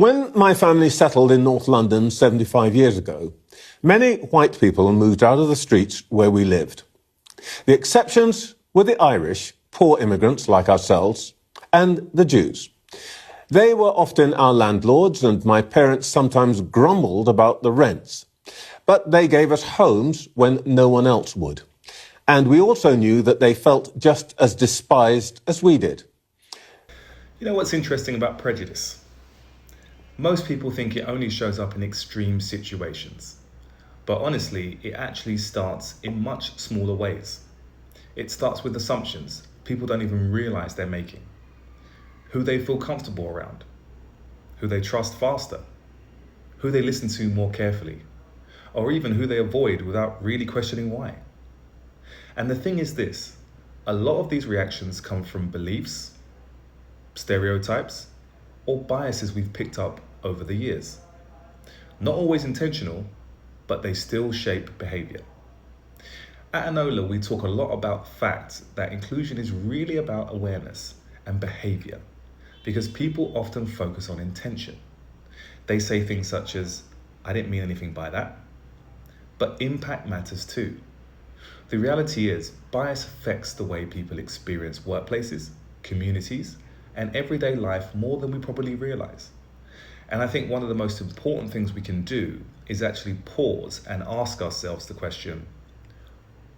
When my family settled in North London 75 years ago, many white people moved out of the streets where we lived. The exceptions were the Irish, poor immigrants like ourselves, and the Jews. They were often our landlords, and my parents sometimes grumbled about the rents. But they gave us homes when no one else would. And we also knew that they felt just as despised as we did. You know what's interesting about prejudice? Most people think it only shows up in extreme situations. But honestly, it actually starts in much smaller ways. It starts with assumptions people don't even realize they're making. Who they feel comfortable around, who they trust faster, who they listen to more carefully, or even who they avoid without really questioning why. And the thing is this, a lot of these reactions come from beliefs, stereotypes, or biases we've picked up over the years. Not always intentional, but they still shape behaviour. At Enolla, we talk a lot about the fact that inclusion is really about awareness and behaviour, because people often focus on intention. They say things such as, I didn't mean anything by that, but impact matters too. The reality is, bias affects the way people experience workplaces, communities, and everyday life more than we probably realise. And I think one of the most important things we can do is actually pause and ask ourselves the question,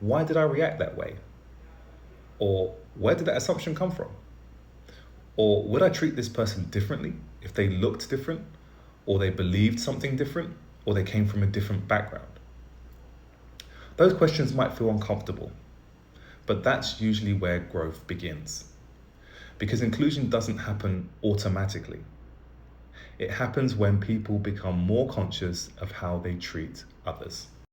why did I react that way? Or where did that assumption come from? Or would I treat this person differently if they looked different, or they believed something different, or they came from a different background? Those questions might feel uncomfortable, but that's usually where growth begins. Because inclusion doesn't happen automatically. It happens when people become more conscious of how they treat others.